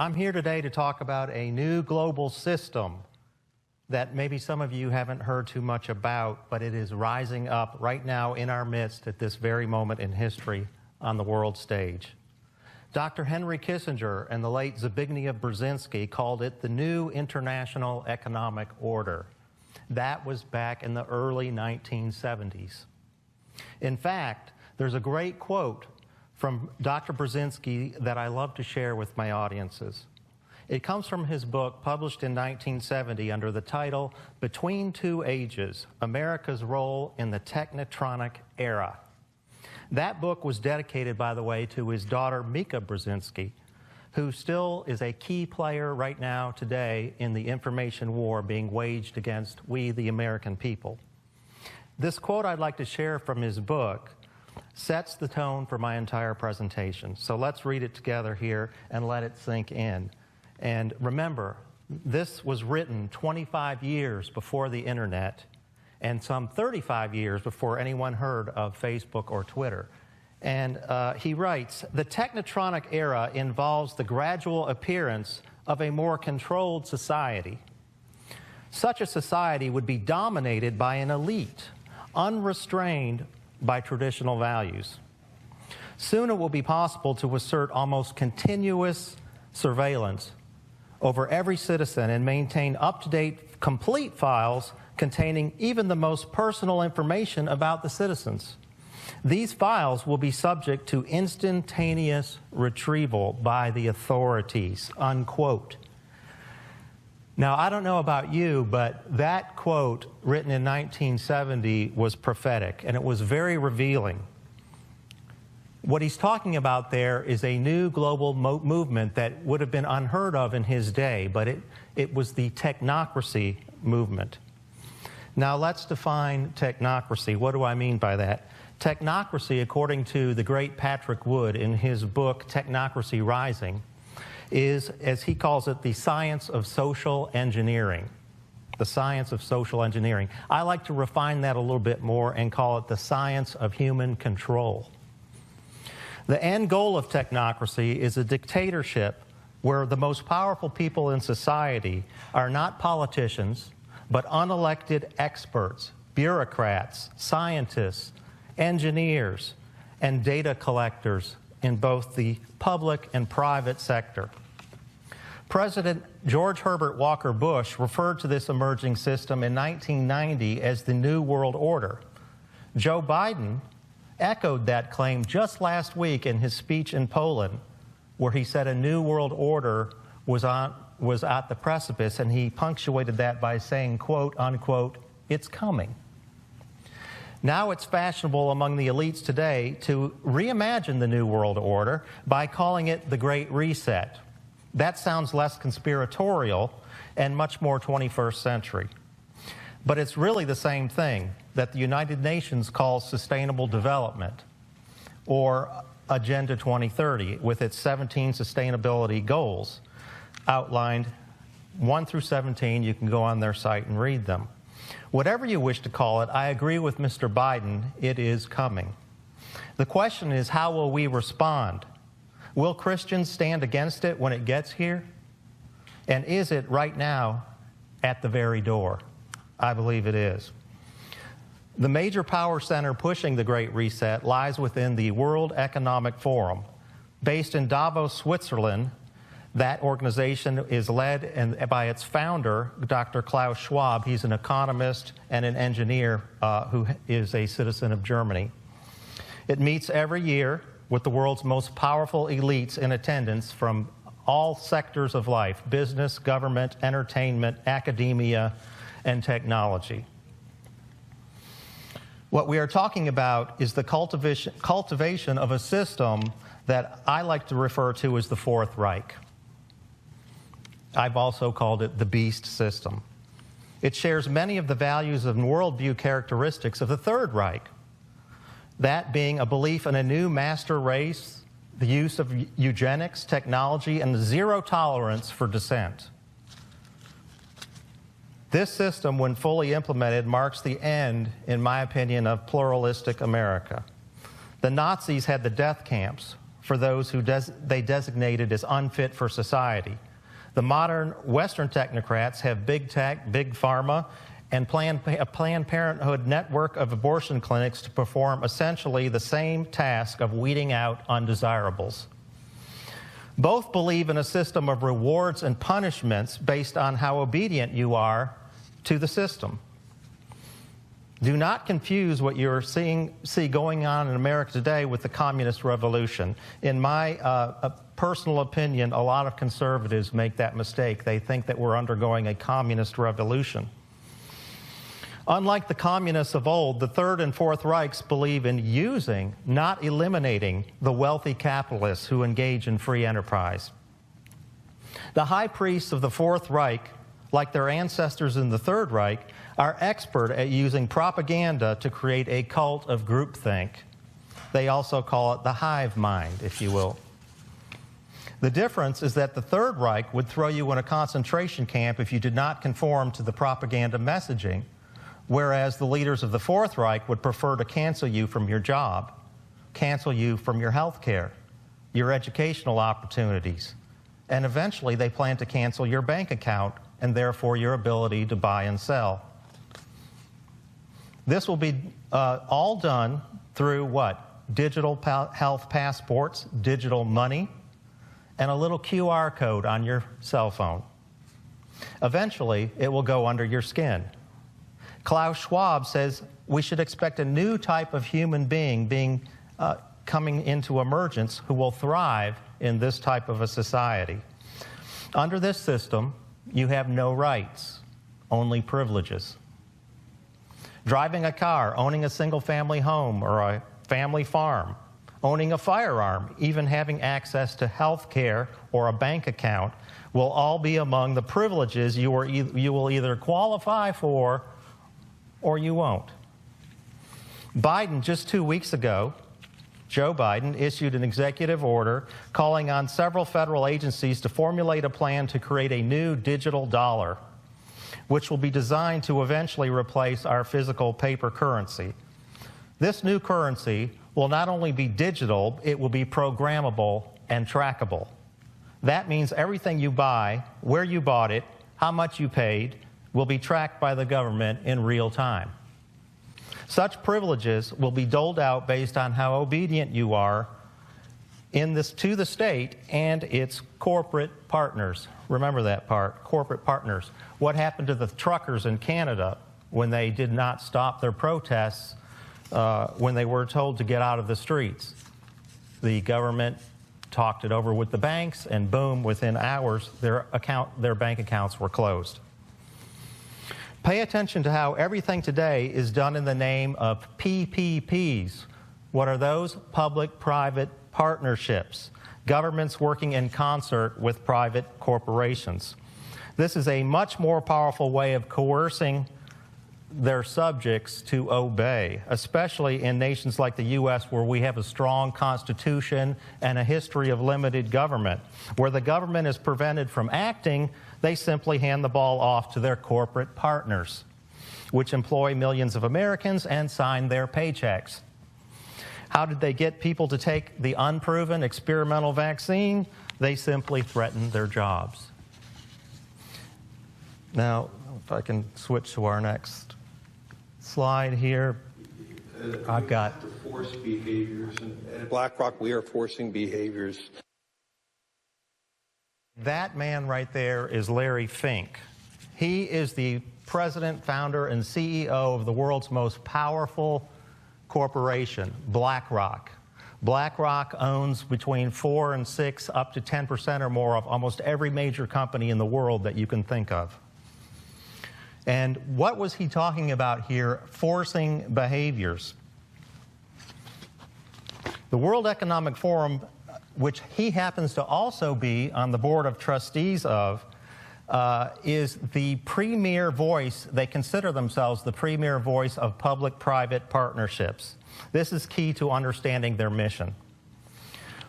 I'm here today to talk about a new global system that maybe some of you haven't heard too much about, but it is rising up right now in our midst at this very moment in history on the world stage. Dr. Henry Kissinger and the late Zbigniew Brzezinski called it the new international economic order. That was back in the early 1970s. In fact, there's a great quote from Dr. Brzezinski that I love to share with my audiences. It comes from his book published in 1970 under the title, Between Two Ages, America's Role in the Technetronic Era. That book was dedicated, by the way, to his daughter Mika Brzezinski, who still is a key player right now today in the information war being waged against we, the American people. This quote I'd like to share from his book sets the tone for my entire presentation. So let's read it together here and let it sink in. And remember, this was written 25 years before the internet and some 35 years before anyone heard of Facebook or Twitter. And he writes, the technotronic era involves the gradual appearance of a more controlled society. Such a society would be dominated by an elite, unrestrained by traditional values. Soon it will be possible to assert almost continuous surveillance over every citizen and maintain up-to-date, complete files containing even the most personal information about the citizens. These files will be subject to instantaneous retrieval by the authorities, unquote. Now, I don't know about you, but that quote written in 1970 was prophetic, and it was very revealing. What he's talking about there is a new global movement that would have been unheard of in his day, but it was the technocracy movement. Now, let's define technocracy. What do I mean by that? Technocracy, according to the great Patrick Wood in his book, Technocracy Rising, is, as he calls it, the science of social engineering. The science of social engineering. I like to refine that a little bit more and call it the science of human control. The end goal of technocracy is a dictatorship where the most powerful people in society are not politicians, but unelected experts, bureaucrats, scientists, engineers, and data collectors in both the public and private sector. President George Herbert Walker Bush referred to this emerging system in 1990 as the New World Order. Joe Biden echoed that claim just last week in his speech in Poland, where he said a New World Order was at the precipice, and he punctuated that by saying, quote, unquote, it's coming. Now it's fashionable among the elites today to reimagine the New World Order by calling it the Great Reset. That sounds less conspiratorial and much more 21st century. But it's really the same thing that the United Nations calls sustainable development, or Agenda 2030, with its 17 sustainability goals outlined 1 through 17. You can go on their site and read them. Whatever you wish to call it, I agree with Mr. Biden, it is coming. The question is, how will we respond? Will Christians stand against it when it gets here? And is it right now at the very door? I believe it is. The major power center pushing the Great Reset lies within the World Economic Forum. Based in Davos, Switzerland, that organization is led by its founder, Dr. Klaus Schwab. He's an economist and an engineer who is a citizen of Germany. It meets every year with the world's most powerful elites in attendance from all sectors of life: business, government, entertainment, academia, and technology. What we are talking about is the cultivation of a system that I like to refer to as the Fourth Reich. I've also called it the beast system. It shares many of the values and worldview characteristics of the Third Reich, that being a belief in a new master race, the use of eugenics, technology, and zero tolerance for dissent. This system, when fully implemented, marks the end, in my opinion, of pluralistic America. The Nazis had the death camps for those who they designated as unfit for society. The modern Western technocrats have big tech, big pharma, and a Planned Parenthood network of abortion clinics to perform essentially the same task of weeding out undesirables. Both believe in a system of rewards and punishments based on how obedient you are to the system. Do not confuse what you're see going on in America today with the communist revolution. In my personal opinion, a lot of conservatives make that mistake. They think that we're undergoing a communist revolution. Unlike the communists of old, the Third and Fourth Reichs believe in using, not eliminating, the wealthy capitalists who engage in free enterprise. The high priests of the Fourth Reich, like their ancestors in the Third Reich, are expert at using propaganda to create a cult of groupthink. They also call it the hive mind, if you will. The difference is that the Third Reich would throw you in a concentration camp if you did not conform to the propaganda messaging, whereas the leaders of the Fourth Reich would prefer to cancel you from your job, cancel you from your health care, your educational opportunities, and eventually they plan to cancel your bank account and therefore your ability to buy and sell. This will be all done through what? Digital health passports, digital money, and a little QR code on your cell phone. Eventually, it will go under your skin. Klaus Schwab says we should expect a new type of human being coming into emergence who will thrive in this type of a society. Under this system, you have no rights, only privileges. Driving a car, owning a single-family home or a family farm, owning a firearm, even having access to health care or a bank account will all be among the privileges you will either qualify for or you won't. Biden, just 2 weeks ago, Joe Biden issued an executive order calling on several federal agencies to formulate a plan to create a new digital dollar, which will be designed to eventually replace our physical paper currency. This new currency will not only be digital, it will be programmable and trackable. That means everything you buy, where you bought it, how much you paid, will be tracked by the government in real time. Such privileges will be doled out based on how obedient you are to the state and its corporate partners. Remember that part, corporate partners. What happened to the truckers in Canada when they did not stop their protests when they were told to get out of the streets? The government talked it over with the banks, and boom, within hours, their bank accounts were closed. Pay attention to how everything today is done in the name of PPPs. What are those? Public-private partnerships. Governments working in concert with private corporations. This is a much more powerful way of coercing their subjects to obey, especially in nations like the U.S., where we have a strong constitution and a history of limited government. Where the government is prevented from acting, they simply hand the ball off to their corporate partners, which employ millions of Americans and sign their paychecks. How did they get people to take the unproven experimental vaccine? They simply threatened their jobs. Now, if I can switch to our next slide here. I've got to force behaviors. At BlackRock, we are forcing behaviors. That man right there is Larry Fink. He is the president, founder, and CEO of the world's most powerful corporation, BlackRock. BlackRock owns between 4 and 6, up to 10% or more of almost every major company in the world that you can think of. And what was he talking about here? Forcing behaviors. The World Economic Forum, which he happens to also be on the board of trustees of, is the premier voice. They consider themselves the premier voice of public-private partnerships. This is key to understanding their mission.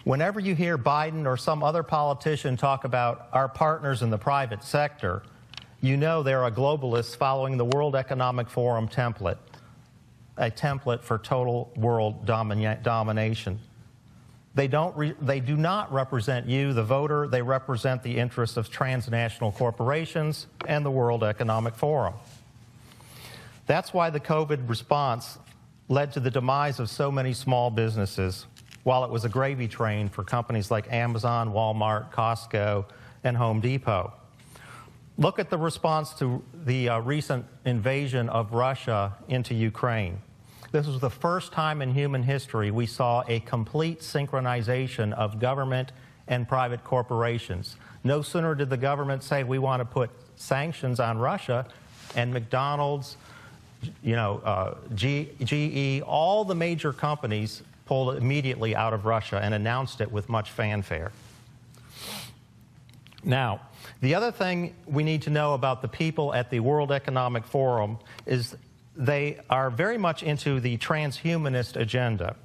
Whenever you hear Biden or some other politician talk about our partners in the private sector, you know they're a globalist following the World Economic Forum template, a template for total world domination. They do not represent you, the voter. They represent the interests of transnational corporations and the World Economic Forum. That's why the COVID response led to the demise of so many small businesses, while it was a gravy train for companies like Amazon, Walmart, Costco, and Home Depot. Look at the response to the recent invasion of Russia into Ukraine. This was the first time in human history we saw a complete synchronization of government and private corporations. No sooner did the government say we want to put sanctions on Russia, and McDonald's, GE, all the major companies pulled immediately out of Russia and announced it with much fanfare. Now, the other thing we need to know about the people at the World Economic Forum is they are very much into the transhumanist agenda.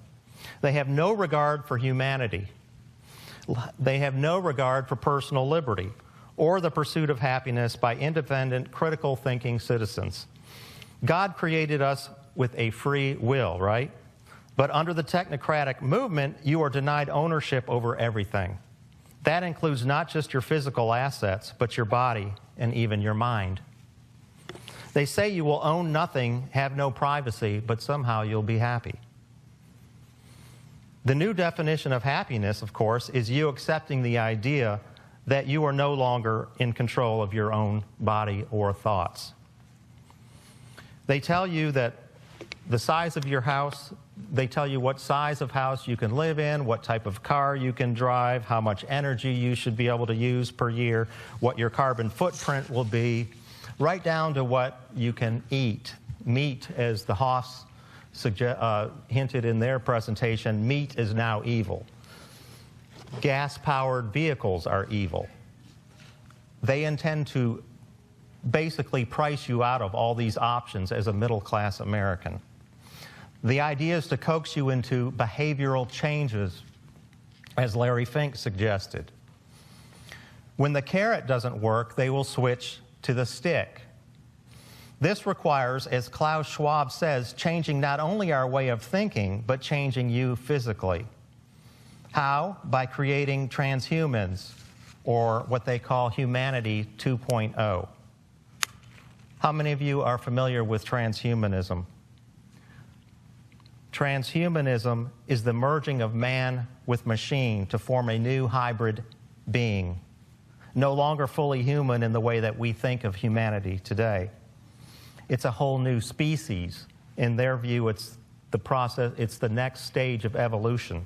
They have no regard for humanity. They have no regard for personal liberty or the pursuit of happiness by independent, critical thinking citizens. God created us with a free will, right? But under the technocratic movement, you are denied ownership over everything. That includes not just your physical assets, but your body and even your mind. They say you will own nothing, have no privacy, but somehow you'll be happy. The new definition of happiness, of course, is you accepting the idea that you are no longer in control of your own body or thoughts. They tell you that the size of your house, they tell you what size of house you can live in, what type of car you can drive, how much energy you should be able to use per year, what your carbon footprint will be, right down to what you can eat. Meat, as the Hoffs hinted in their presentation, meat is now evil. Gas-powered vehicles are evil. They intend to basically price you out of all these options as a middle-class American. The idea is to coax you into behavioral changes, as Larry Fink suggested. When the carrot doesn't work, they will switch to the stick. This requires, as Klaus Schwab says, changing not only our way of thinking, but changing you physically. How? By creating transhumans, or what they call humanity 2.0. How many of you are familiar with transhumanism? Transhumanism is the merging of man with machine to form a new hybrid being, no longer fully human in the way that we think of humanity today. It's a whole new species. In their view, it's the process, it's the next stage of evolution.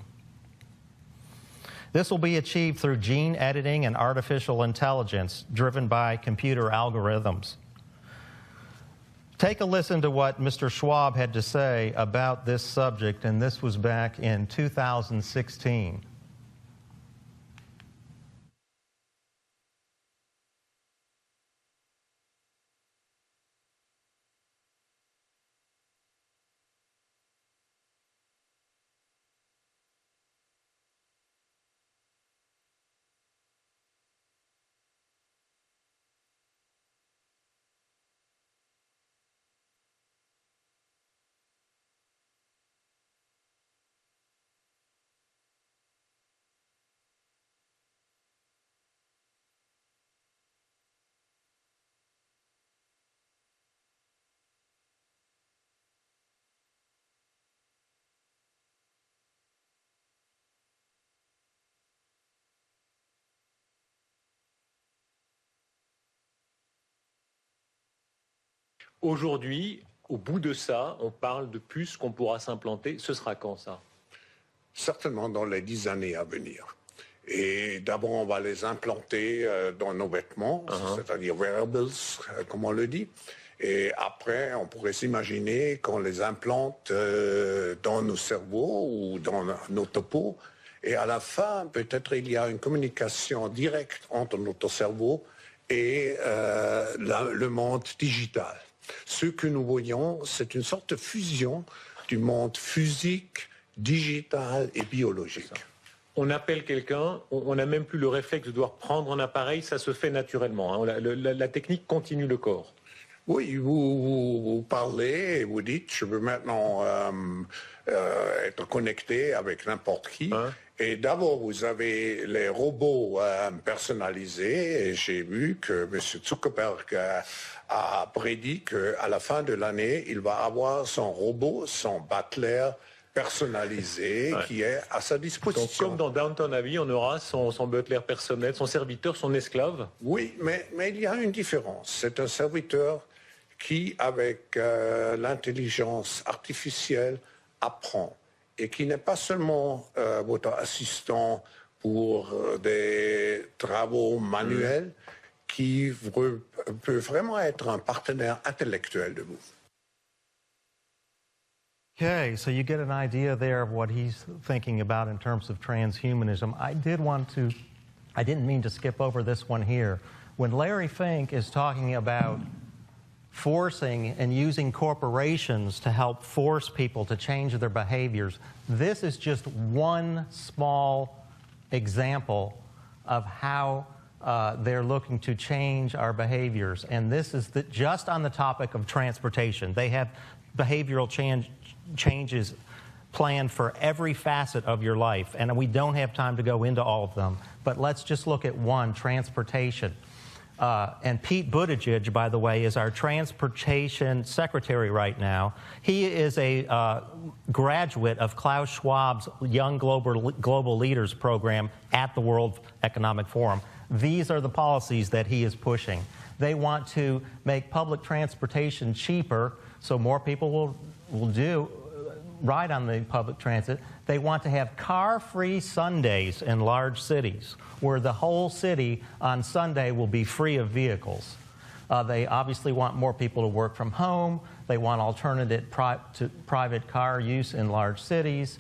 This will be achieved through gene editing and artificial intelligence driven by computer algorithms. Take a listen to what Mr. Schwab had to say about this subject, and this was back in 2016. Aujourd'hui, au bout de ça, on parle de puces qu'on pourra s'implanter. Ce sera quand, ça? Certainement dans les 10 années à venir. Et d'abord, on va les implanter dans nos vêtements, c'est-à-dire wearables, comme on le dit. Et après, on pourrait s'imaginer qu'on les implante dans nos cerveaux ou dans notre peau. Et à la fin, peut-être il y a une communication directe entre notre cerveau et le monde digital. Ce que nous voyons, c'est une sorte de fusion du monde physique, digital et biologique. On appelle quelqu'un, on n'a même plus le réflexe de devoir prendre un appareil, ça se fait naturellement. Hein. La technique continue le corps. Oui, vous parlez et vous dites, je veux maintenant être connecté avec n'importe qui. Et d'abord, vous avez les robots personnalisés. Et j'ai vu que M. Zuckerberg a prédit qu'à la fin de l'année, il va avoir son robot, son butler personnalisé qui est à sa disposition. Donc, comme dans Downton Abbey, on aura son butler personnel, son serviteur, son esclave. Oui, mais il y a une différence. C'est un serviteur qui, avec l'intelligence artificielle, apprend. Et qui n'est pas seulement votre assistant pour des travaux manuels, qui peut vraiment être un partenaire intellectuel de vous. Okay, so you get an idea there of what he's thinking about in terms of transhumanism. I didn't mean to skip over this one here. When Larry Fink is talking about forcing and using corporations to help force people to change their behaviors, this is just one small example of how they're looking to change our behaviors. And this is just on the topic of transportation. They have behavioral changes planned for every facet of your life. And we don't have time to go into all of them. But let's just look at one, transportation. And Pete Buttigieg, by the way, is our transportation secretary right now. He is a graduate of Klaus Schwab's Young Global Leaders program at the World Economic Forum. These are the policies that he is pushing. They want to make public transportation cheaper so more people will ride on the public transit. They want to have car-free Sundays in large cities where the whole city on Sunday will be free of vehicles. They obviously want more people to work from home. They want alternative to private car use in large cities.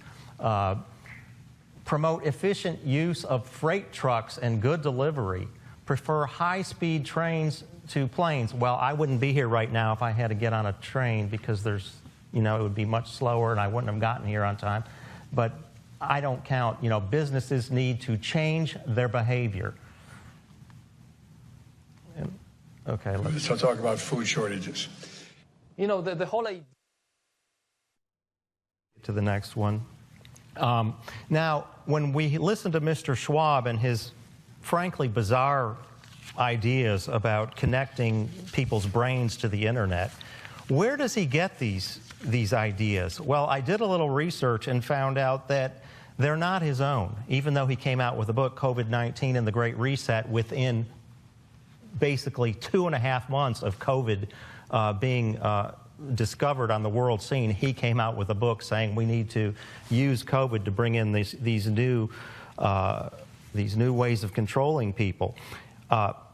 Promote efficient use of freight trucks and good delivery. Prefer high-speed trains to planes. Well, I wouldn't be here right now if I had to get on a train because it would be much slower and I wouldn't have gotten here on time. But I don't count. Businesses need to change their behavior. Okay, let's talk about food shortages. The whole idea. To the next one. Now, when we listen to Mr. Schwab and his frankly bizarre ideas about connecting people's brains to the internet, where does he get these ideas? Well, I did a little research and found out that they're not his own, even though he came out with a book, COVID-19 and the Great Reset, within basically 2.5 months of COVID being discovered on the world scene. He came out with a book saying we need to use COVID to bring in these new ways of controlling people.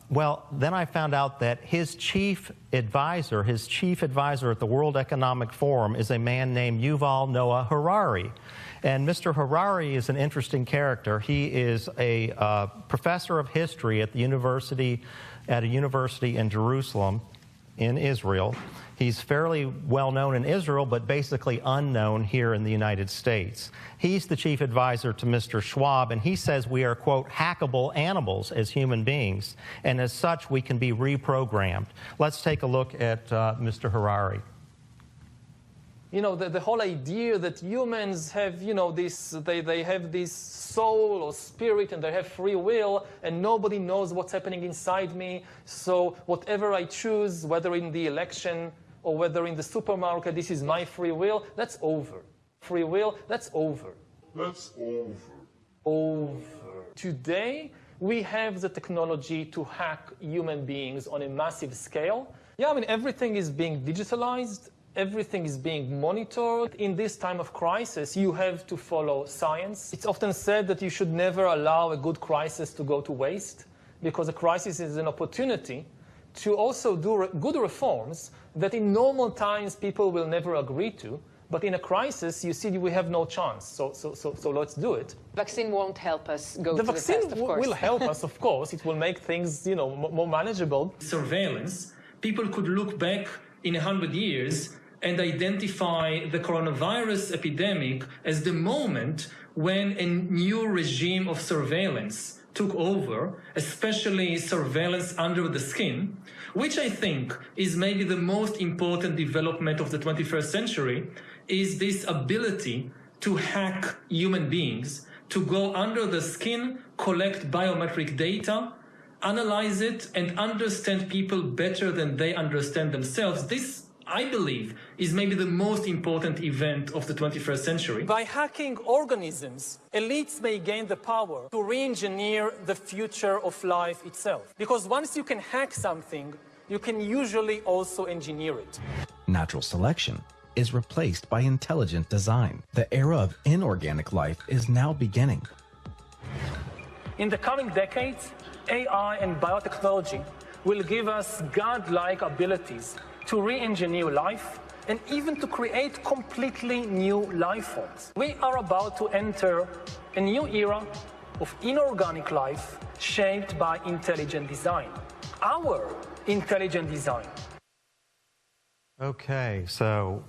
Well, then I found out that his chief advisor at the World Economic Forum is a man named Yuval Noah Harari. And Mr. Harari is an interesting character. He is a professor of history at a university in Jerusalem, in Israel. He's fairly well known in Israel, but basically unknown here in the United States. He's the chief advisor to Mr. Schwab, and he says we are, quote, hackable animals as human beings, and as such we can be reprogrammed. Let's take a look at Mr. Harari. The whole idea that humans have, they have this soul or spirit and they have free will and nobody knows what's happening inside me. So whatever I choose, whether in the election or whether in the supermarket, this is my free will, that's over. Free will, that's over. That's over. Over. Today, we have the technology to hack human beings on a massive scale. Yeah, everything is being digitalized. Everything is being monitored. In this time of crisis, you have to follow science. It's often said that you should never allow a good crisis to go to waste, because a crisis is an opportunity to also do good reforms that in normal times people will never agree to. But in a crisis, you see, we have no chance. So let's do it. Vaccine won't help us go to the test, of course. The vaccine will help us, of course. It will make things, more manageable. Surveillance, people could look back in 100 years and identify the coronavirus epidemic as the moment when a new regime of surveillance took over, especially surveillance under the skin, which I think is maybe the most important development of the 21st century, is this ability to hack human beings, to go under the skin, collect biometric data, analyze it, and understand people better than they understand themselves. This, I believe, is maybe the most important event of the 21st century. By hacking organisms, elites may gain the power to re-engineer the future of life itself. Because once you can hack something, you can usually also engineer it. Natural selection is replaced by intelligent design. The era of inorganic life is now beginning. In the coming decades, AI and biotechnology will give us godlike abilities to re-engineer life and even to create completely new life forms. We are about to enter a new era of inorganic life shaped by intelligent design. Our intelligent design. Okay, so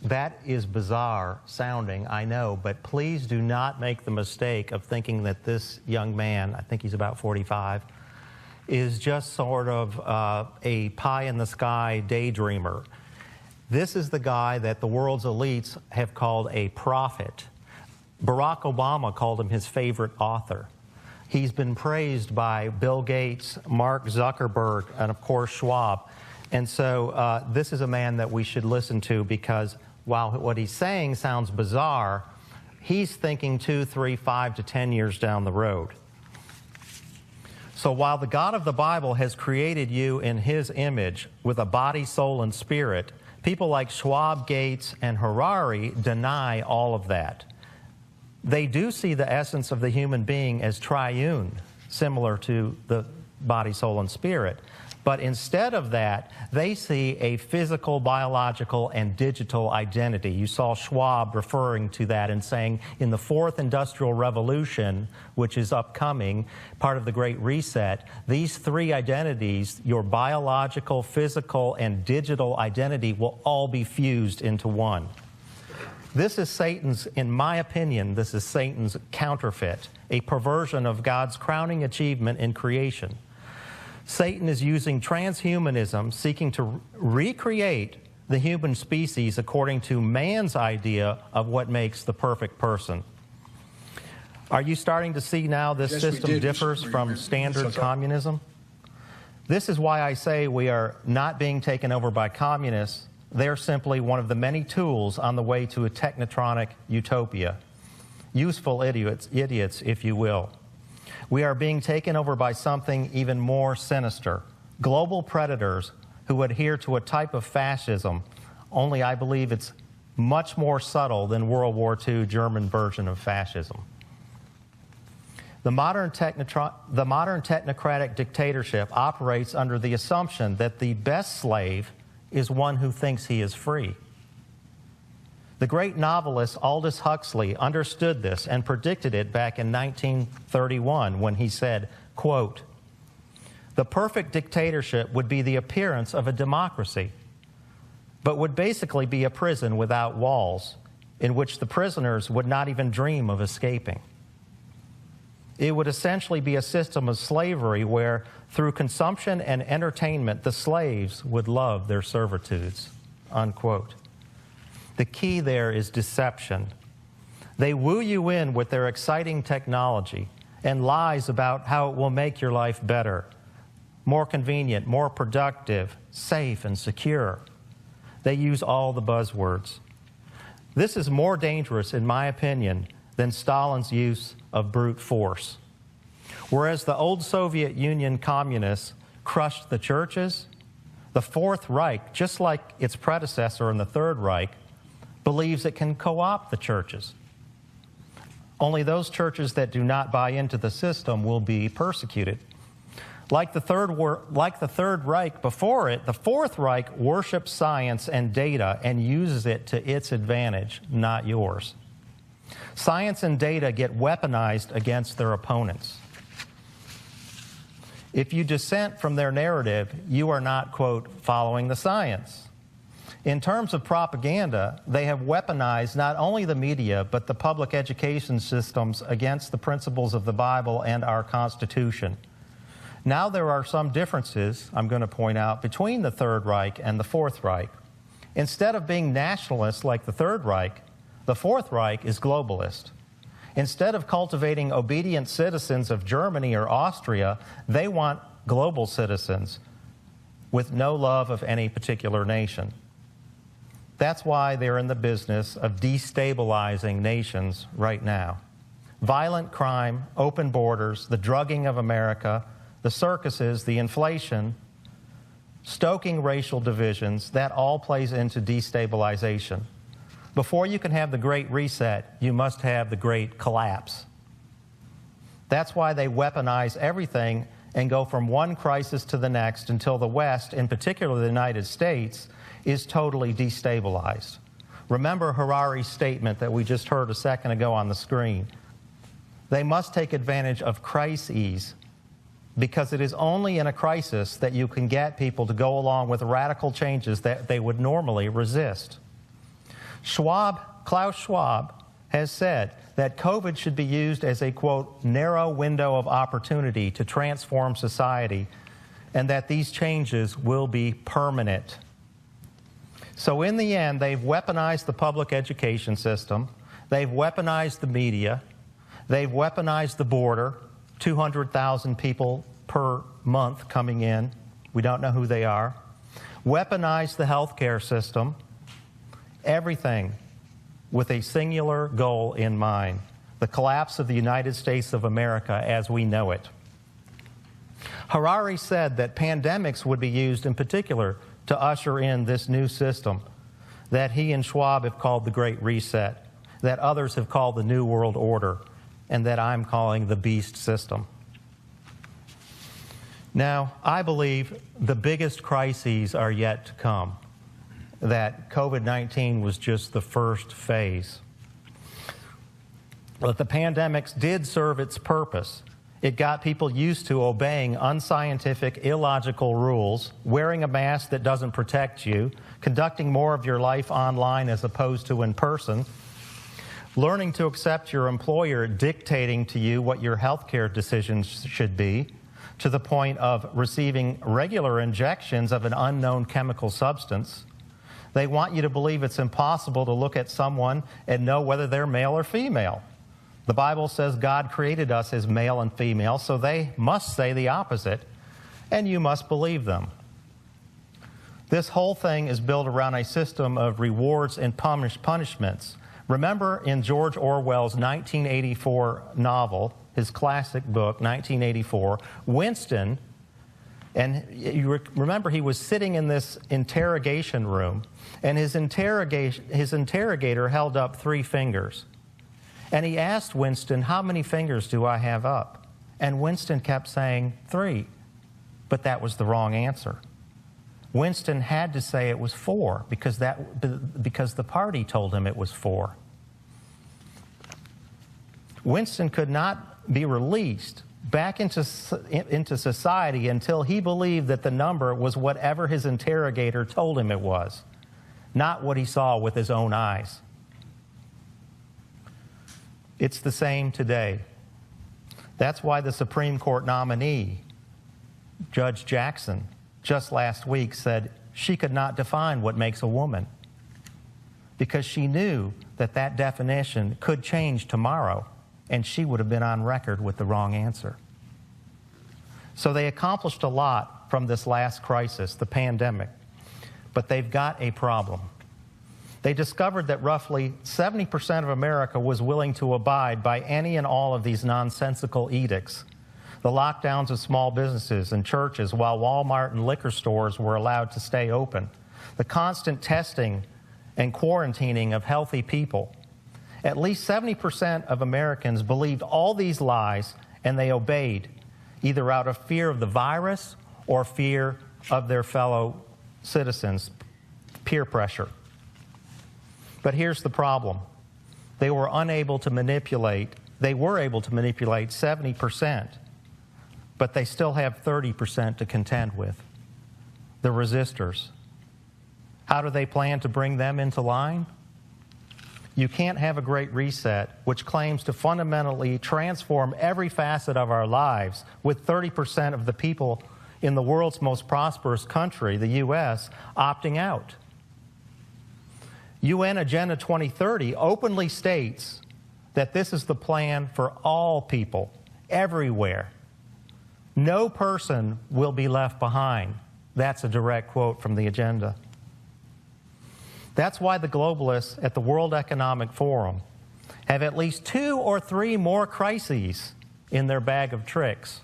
that is bizarre sounding, I know, but please do not make the mistake of thinking that this young man, I think he's about 45, is just sort of a pie-in-the-sky daydreamer. This is the guy that the world's elites have called a prophet. Barack Obama called him his favorite author. He's been praised by Bill Gates, Mark Zuckerberg, and of course Schwab. And so this is a man that we should listen to because while what he's saying sounds bizarre, he's thinking 2, 3, 5 to 10 years down the road. So while the God of the Bible has created you in his image with a body, soul, and spirit, people like Schwab, Gates, and Harari deny all of that. They do see the essence of the human being as triune, similar to the body, soul, and spirit. But instead of that, they see a physical, biological, and digital identity. You saw Schwab referring to that and saying in the Fourth Industrial Revolution, which is upcoming, part of the Great Reset, these three identities, your biological, physical, and digital identity, will all be fused into one. This is Satan's, in my opinion, this is Satan's counterfeit, a perversion of God's crowning achievement in creation. Satan is using transhumanism, seeking to recreate the human species according to man's idea of what makes the perfect person. Are you starting to see now this system differs from standard communism? This is why I say we are not being taken over by communists. They're simply one of the many tools on the way to a technotronic utopia. Useful idiots, if you will. We are being taken over by something even more sinister. Global predators who adhere to a type of fascism, only I believe it's much more subtle than World War II German version of fascism. The modern technocratic dictatorship operates under the assumption that the best slave is one who thinks he is free. The great novelist Aldous Huxley understood this and predicted it back in 1931 when he said, quote, "The perfect dictatorship would be the appearance of a democracy, but would basically be a prison without walls, in which the prisoners would not even dream of escaping. It would essentially be a system of slavery where, through consumption and entertainment, the slaves would love their servitudes," unquote. The key there is deception. They woo you in with their exciting technology and lies about how it will make your life better, more convenient, more productive, safe, and secure. They use all the buzzwords. This is more dangerous, in my opinion, than Stalin's use of brute force. Whereas the old Soviet Union communists crushed the churches, the Fourth Reich, just like its predecessor in the Third Reich, believes it can co-opt the churches. Only those churches that do not buy into the system will be persecuted. Like the Third Reich before it, the Fourth Reich worships science and data and uses it to its advantage, not yours. Science and data get weaponized against their opponents. If you dissent from their narrative, you are not, quote, following the science. In terms of propaganda, they have weaponized not only the media, but the public education systems against the principles of the Bible and our Constitution. Now there are some differences, I'm going to point out, between the Third Reich and the Fourth Reich. Instead of being nationalist like the Third Reich, the Fourth Reich is globalist. Instead of cultivating obedient citizens of Germany or Austria, they want global citizens with no love of any particular nation. That's why they're in the business of destabilizing nations right now. Violent crime, open borders, the drugging of America, the circuses, the inflation, stoking racial divisions, that all plays into destabilization. Before you can have the Great Reset, you must have the Great Collapse. That's why they weaponize everything and go from one crisis to the next until the West, in particular the United States, is totally destabilized. Remember Harari's statement that we just heard a second ago on the screen. They must take advantage of crises, because it is only in a crisis that you can get people to go along with radical changes that they would normally resist. Klaus Schwab has said that COVID should be used as a, quote, narrow window of opportunity to transform society, and that these changes will be permanent. So in the end, they've weaponized the public education system, they've weaponized the media, they've weaponized the border, 200,000 people per month coming in, we don't know who they are, weaponized the healthcare system, everything with a singular goal in mind, the collapse of the United States of America as we know it. Harari said that pandemics would be used in particular to usher in this new system that he and Schwab have called the Great Reset, that others have called the New World Order, and that I'm calling the Beast System. Now, I believe the biggest crises are yet to come, that COVID-19 was just the first phase. But the pandemics did serve its purpose. It got people used to obeying unscientific, illogical rules, wearing a mask that doesn't protect you, conducting more of your life online as opposed to in person, learning to accept your employer dictating to you what your healthcare decisions should be, to the point of receiving regular injections of an unknown chemical substance. They want you to believe it's impossible to look at someone and know whether they're male or female. The Bible says God created us as male and female, so they must say the opposite, and you must believe them. This whole thing is built around a system of rewards and punishments. Remember in George Orwell's 1984 novel, his classic book, 1984, Winston, and you remember he was sitting in this interrogation room, and his interrogator held up 3 fingers. And he asked Winston, how many fingers do I have up? And Winston kept saying 3, but that was the wrong answer. Winston had to say it was 4 because the party told him it was 4. Winston could not be released back into society until he believed that the number was whatever his interrogator told him it was, not what he saw with his own eyes. It's the same today. That's why the Supreme Court nominee, Judge Jackson, just last week said she could not define what makes a woman, because she knew that that definition could change tomorrow, and she would have been on record with the wrong answer. So they accomplished a lot from this last crisis, the pandemic, but they've got a problem. They discovered that roughly 70% of America was willing to abide by any and all of these nonsensical edicts. The lockdowns of small businesses and churches, while Walmart and liquor stores were allowed to stay open. The constant testing and quarantining of healthy people. At least 70% of Americans believed all these lies, and they obeyed, either out of fear of the virus or fear of their fellow citizens, peer pressure. But here's the problem. They were able to manipulate 70%, but they still have 30% to contend with, the resistors. How do they plan to bring them into line? You can't have a Great Reset, which claims to fundamentally transform every facet of our lives, with 30% of the people in the world's most prosperous country, the U.S., opting out. UN Agenda 2030 openly states that this is the plan for all people, everywhere. No person will be left behind. That's a direct quote from the agenda. That's why the globalists at the World Economic Forum have at least 2 or 3 more crises in their bag of tricks.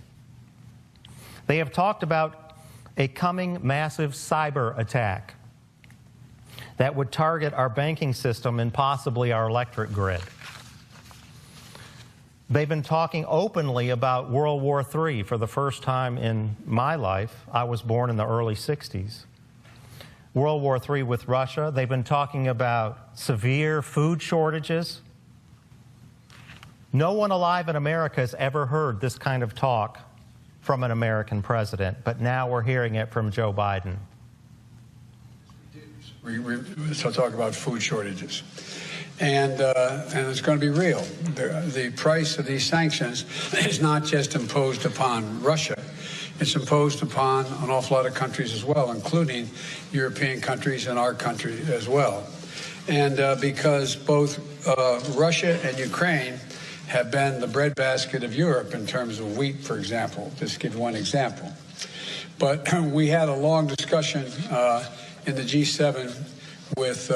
They have talked about a coming massive cyber attack that would target our banking system and possibly our electric grid. They've been talking openly about World War III for the first time in my life. I was born in the early 60s. World War III with Russia. They've been talking about severe food shortages. No one alive in America has ever heard this kind of talk from an American president, but now we're hearing it from Joe Biden. So talk about food shortages. And it's going to be real. The price of these sanctions is not just imposed upon Russia. It's imposed upon an awful lot of countries as well, including European countries and our country as well. And because both Russia and Ukraine have been the breadbasket of Europe in terms of wheat, for example, just to give you one example. But we had a long discussion in the G7 with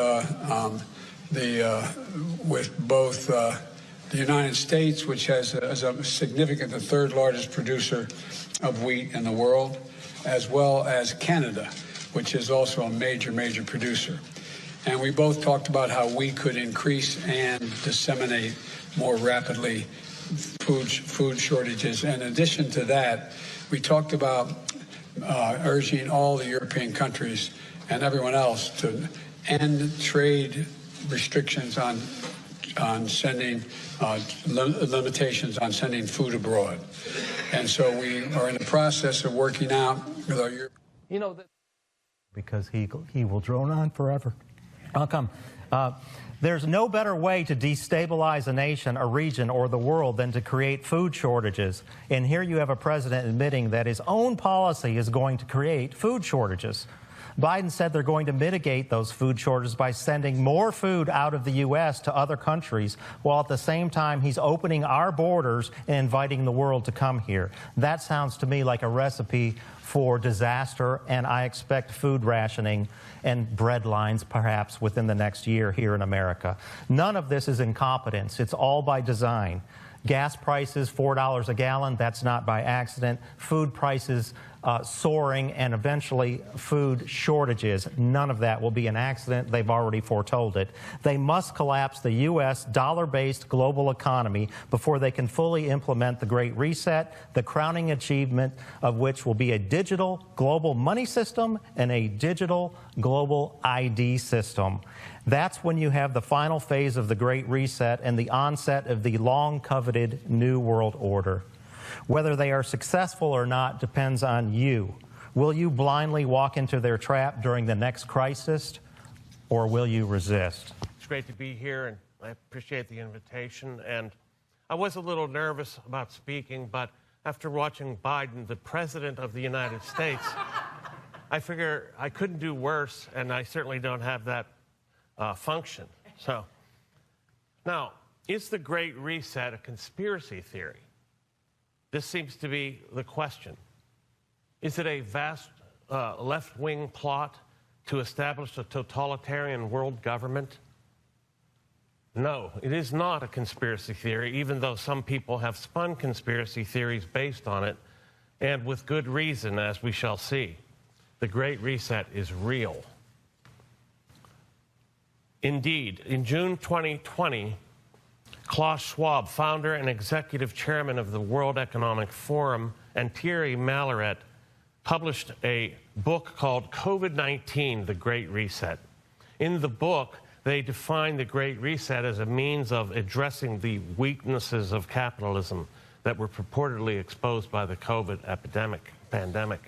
both the United States, which has a significant, the third largest producer of wheat in the world, as well as Canada, which is also a major, major producer. And we both talked about how we could increase and disseminate more rapidly food shortages. And in addition to that, we talked about urging all the European countries and everyone else to end trade restrictions on sending limitations on sending food abroad. And so we are in the process of working out with our European... Because he will drone on forever. I'll come. There's no better way to destabilize a nation, a region, or the world than to create food shortages. And here you have a president admitting that his own policy is going to create food shortages. Biden said they're going to mitigate those food shortages by sending more food out of the U.S. to other countries, while at the same time he's opening our borders and inviting the world to come here. That sounds to me like a recipe for disaster, and I expect food rationing and bread lines perhaps within the next year here in America. None of this is incompetence. It's all by design. Gas prices, $4 a gallon, that's not by accident. Food prices soaring, and eventually food shortages. None of that will be an accident. They've already foretold it. They must collapse the U.S. dollar-based global economy before they can fully implement the Great Reset, the crowning achievement of which will be a digital global money system and a digital global ID system. That's when you have the final phase of the Great Reset and the onset of the long-coveted New World Order. Whether they are successful or not depends on you. Will you blindly walk into their trap during the next crisis, or will you resist? It's great to be here, and I appreciate the invitation. And I was a little nervous about speaking, but after watching Biden, the President of the United States, I figure I couldn't do worse, and I certainly don't have that function. So, now, is the Great Reset a conspiracy theory? This seems to be the question. Is it a vast left-wing plot to establish a totalitarian world government? No, it is not a conspiracy theory, even though some people have spun conspiracy theories based on it, and with good reason, as we shall see. The Great Reset is real. Indeed, in June 2020, Klaus Schwab, founder and executive chairman of the World Economic Forum, and Thierry Malaret published a book called COVID-19, The Great Reset. In the book, they define the Great Reset as a means of addressing the weaknesses of capitalism that were purportedly exposed by the COVID pandemic.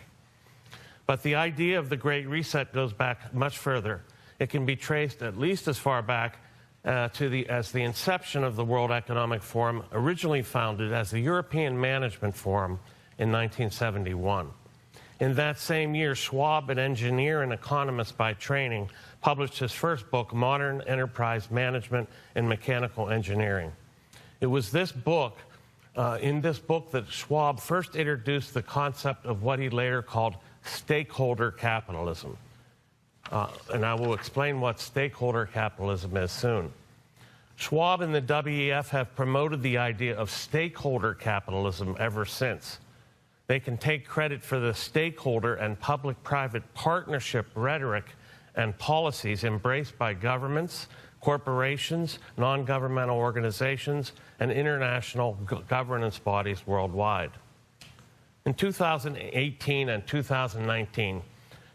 But the idea of the Great Reset goes back much further. It can be traced at least as far back as the inception of the World Economic Forum, originally founded as the European Management Forum in 1971. In that same year, Schwab, an engineer and economist by training, published his first book, Modern Enterprise Management and Mechanical Engineering. It was this book, in this book, that Schwab first introduced the concept of what he later called stakeholder capitalism. And I will explain what stakeholder capitalism is soon. Schwab and the WEF have promoted the idea of stakeholder capitalism ever since. They can take credit for the stakeholder and public-private partnership rhetoric and policies embraced by governments, corporations, non-governmental organizations, and international governance bodies worldwide. In 2018 and 2019,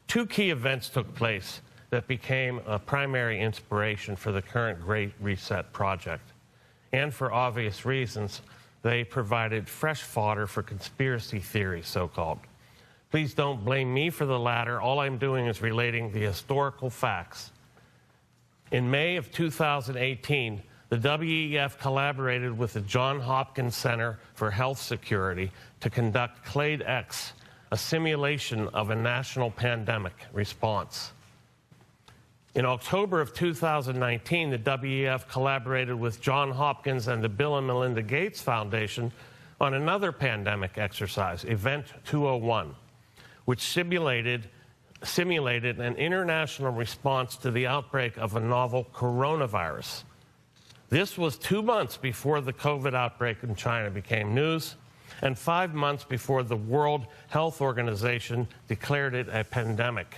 two key events took place that became a primary inspiration for the current Great Reset project. And for obvious reasons, they provided fresh fodder for conspiracy theories, so-called. Please don't blame me for the latter. All I'm doing is relating the historical facts. In May of 2018, the WEF collaborated with the Johns Hopkins Center for Health Security to conduct Clade X, a simulation of a national pandemic response. In October of 2019, the WEF collaborated with Johns Hopkins and the Bill and Melinda Gates Foundation on another pandemic exercise, Event 201, which simulated an international response to the outbreak of a novel coronavirus. This was 2 months before the COVID outbreak in China became news, and 5 months before the World Health Organization declared it a pandemic.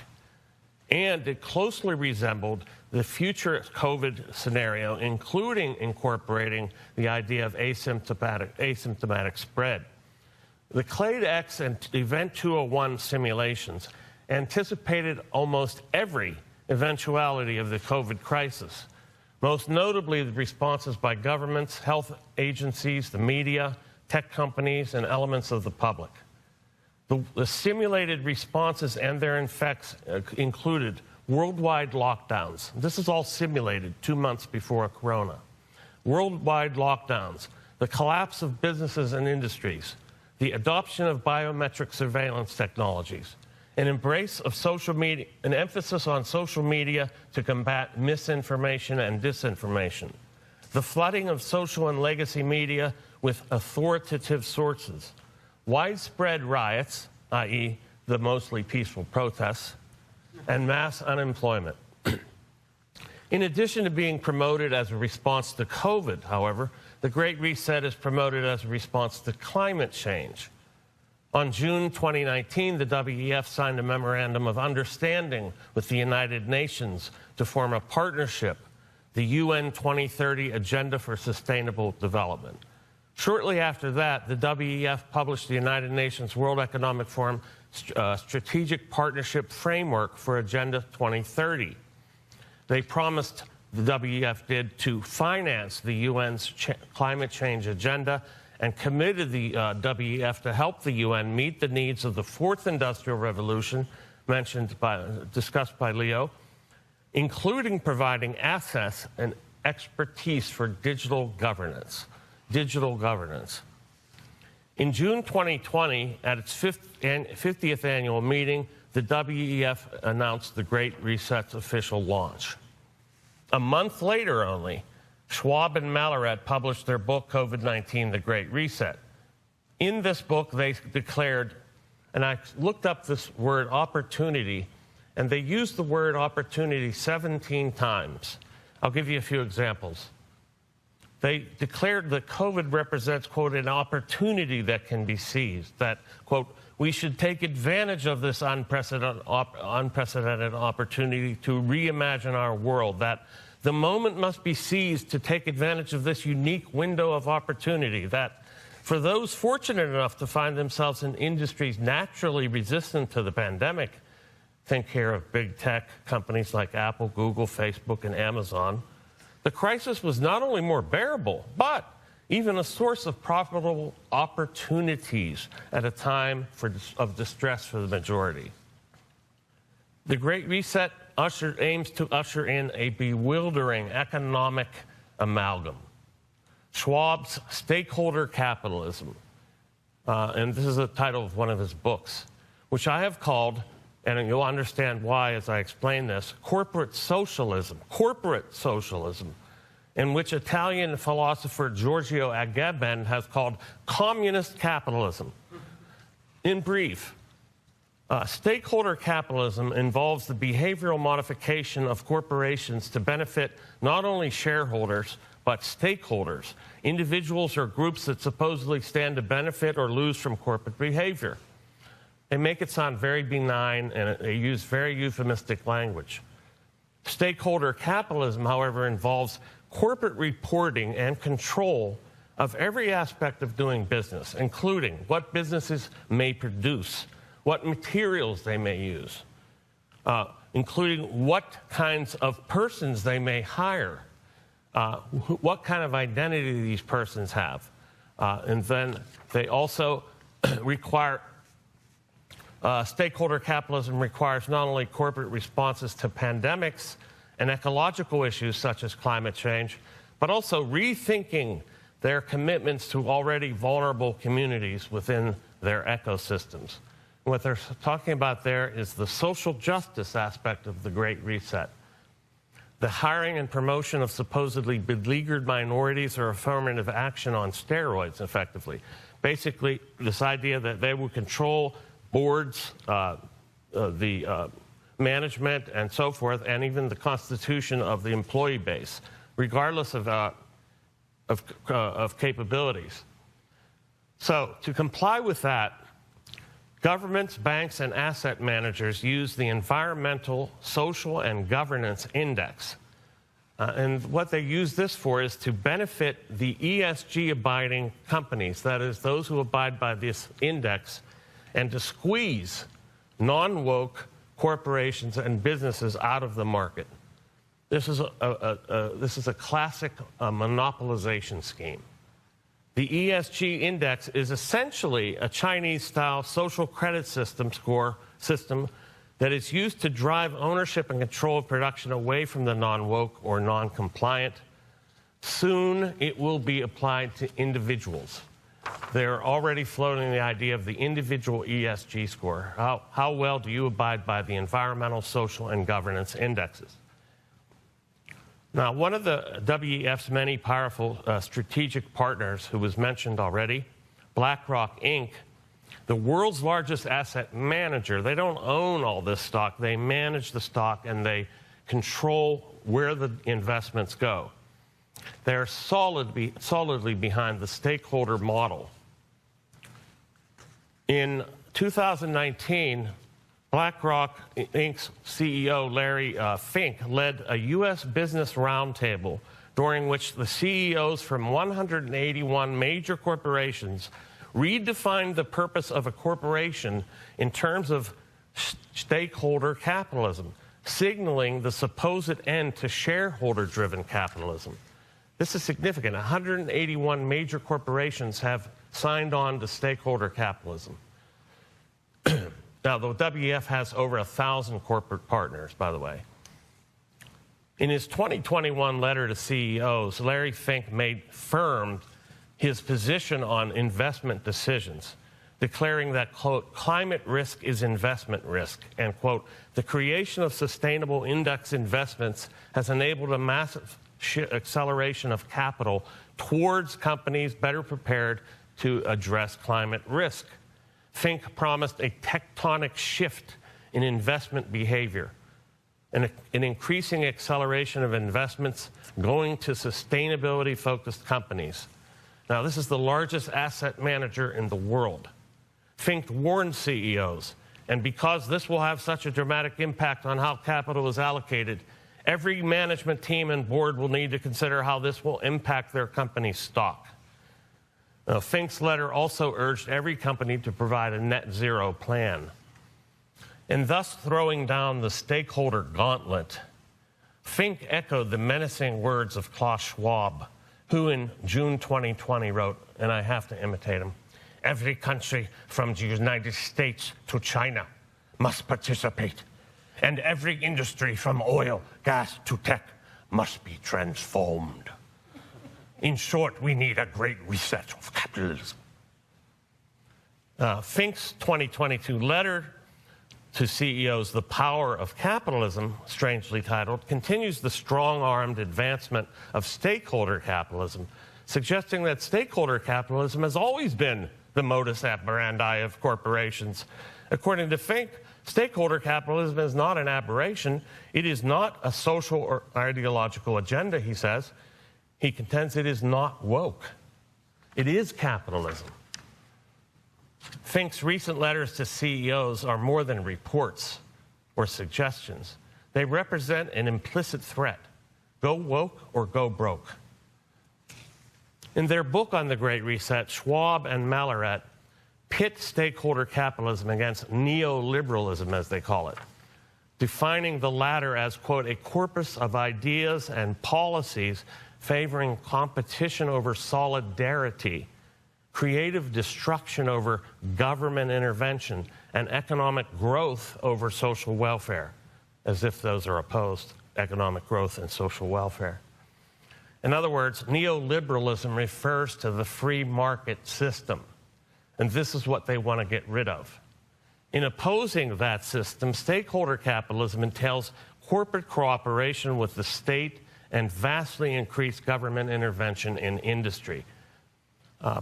And it closely resembled the future COVID scenario, including incorporating the idea of asymptomatic spread. The Clade X and Event 201 simulations anticipated almost every eventuality of the COVID crisis, most notably the responses by governments, health agencies, the media, tech companies, and elements of the public. The simulated responses and their effects included worldwide lockdowns. This is all simulated 2 months before Corona. Worldwide lockdowns, the collapse of businesses and industries, the adoption of biometric surveillance technologies, an embrace of social media, an emphasis on social media to combat misinformation and disinformation, the flooding of social and legacy media with authoritative sources, widespread riots, i.e. the mostly peaceful protests, and mass unemployment. In addition to being promoted as a response to COVID, however, the Great Reset is promoted as a response to climate change. On June 2019, the WEF signed a memorandum of understanding with the United Nations to form a partnership, the UN 2030 Agenda for Sustainable Development. Shortly after that, the WEF published the United Nations World Economic Forum Strategic Partnership Framework for Agenda 2030. They promised, the WEF did, to finance the UN's climate change agenda and committed the WEF to help the UN meet the needs of the fourth industrial revolution, discussed by Leo, including providing access and expertise for digital governance. In June 2020, at its 50th annual meeting, the WEF announced the Great Reset's official launch. A month later only, Schwab and Malaret published their book, COVID-19, The Great Reset. In this book, they declared, and I looked up this word opportunity, and they used the word opportunity 17 times. I'll give you a few examples. They declared that COVID represents, quote, an opportunity that can be seized, that, quote, we should take advantage of this unprecedented opportunity to reimagine our world, that the moment must be seized to take advantage of this unique window of opportunity, that for those fortunate enough to find themselves in industries naturally resistant to the pandemic, think here of big tech companies like Apple, Google, Facebook, and Amazon, the crisis was not only more bearable, but even a source of profitable opportunities at a time of distress for the majority. The Great Reset aims to usher in a bewildering economic amalgam. Schwab's Stakeholder Capitalism, and this is the title of one of his books, which I have called, and you'll understand why as I explain this, corporate socialism, and which Italian philosopher Giorgio Agamben has called communist capitalism. In brief, stakeholder capitalism involves the behavioral modification of corporations to benefit not only shareholders, but stakeholders, individuals or groups that supposedly stand to benefit or lose from corporate behavior. They make it sound very benign, and they use very euphemistic language. Stakeholder capitalism, however, involves corporate reporting and control of every aspect of doing business, including what businesses may produce, what materials they may use, including what kinds of persons they may hire, what kind of identity these persons have. And then they also require, stakeholder capitalism requires not only corporate responses to pandemics and ecological issues such as climate change, but also rethinking their commitments to already vulnerable communities within their ecosystems. What they're talking about there is the social justice aspect of the Great Reset. The hiring and promotion of supposedly beleaguered minorities or affirmative action on steroids, effectively. Basically, this idea that they will control boards, the management, and so forth, and even the constitution of the employee base, regardless of capabilities. So, to comply with that, governments, banks, and asset managers use the Environmental, Social, and Governance Index. And what they use this for is to benefit the ESG-abiding companies, that is, those who abide by this index, and to squeeze non-woke corporations and businesses out of the market. This is a classic monopolization scheme. The ESG index is essentially a Chinese-style social credit system that is used to drive ownership and control of production away from the non-woke or non-compliant. Soon it will be applied to individuals. They're already floating the idea of the individual ESG score. How well do you abide by the environmental, social, and governance indexes? Now, one of the WEF's many powerful strategic partners who was mentioned already, BlackRock, Inc., the world's largest asset manager, they don't own all this stock. They manage the stock, and they control where the investments go. They're solidly behind the stakeholder model. In 2019, BlackRock Inc.'s CEO Larry Fink led a U.S. business roundtable during which the CEOs from 181 major corporations redefined the purpose of a corporation in terms of stakeholder capitalism, signaling the supposed end to shareholder-driven capitalism. This is significant. 181 major corporations have signed on to stakeholder capitalism. Now, the WEF has over 1,000 corporate partners, by the way. In his 2021 letter to CEOs, Larry Fink made firm his position on investment decisions, declaring that, quote, climate risk is investment risk, and, quote, the creation of sustainable index investments has enabled a massive acceleration of capital towards companies better prepared to address climate risk. Fink promised a tectonic shift in investment behavior, an increasing acceleration of investments going to sustainability-focused companies. Now, this is the largest asset manager in the world. Fink warned CEOs, and because this will have such a dramatic impact on how capital is allocated, every management team and board will need to consider how this will impact their company's stock. Now, Fink's letter also urged every company to provide a net zero plan. And thus throwing down the stakeholder gauntlet, Fink echoed the menacing words of Klaus Schwab, who in June 2020 wrote, and I have to imitate him, every country from the United States to China must participate, and every industry from oil, gas to tech must be transformed. In short, we need a great reset of capitalism. Fink's 2022 letter to CEOs, The Power of Capitalism, strangely titled, continues the strong-armed advancement of stakeholder capitalism, suggesting that stakeholder capitalism has always been the modus operandi of corporations. According to Fink, stakeholder capitalism is not an aberration. It is not a social or ideological agenda, he says. He contends it is not woke. It is capitalism. Fink's recent letters to CEOs are more than reports or suggestions. They represent an implicit threat. Go woke or go broke. In their book on the Great Reset, Schwab and Malleret pit stakeholder capitalism against neoliberalism, as they call it, defining the latter as, quote, a corpus of ideas and policies favoring competition over solidarity, creative destruction over government intervention, and economic growth over social welfare, as if those are opposed, economic growth and social welfare. In other words, neoliberalism refers to the free market system, and this is what they want to get rid of. In opposing that system, stakeholder capitalism entails corporate cooperation with the state and vastly increased government intervention in industry.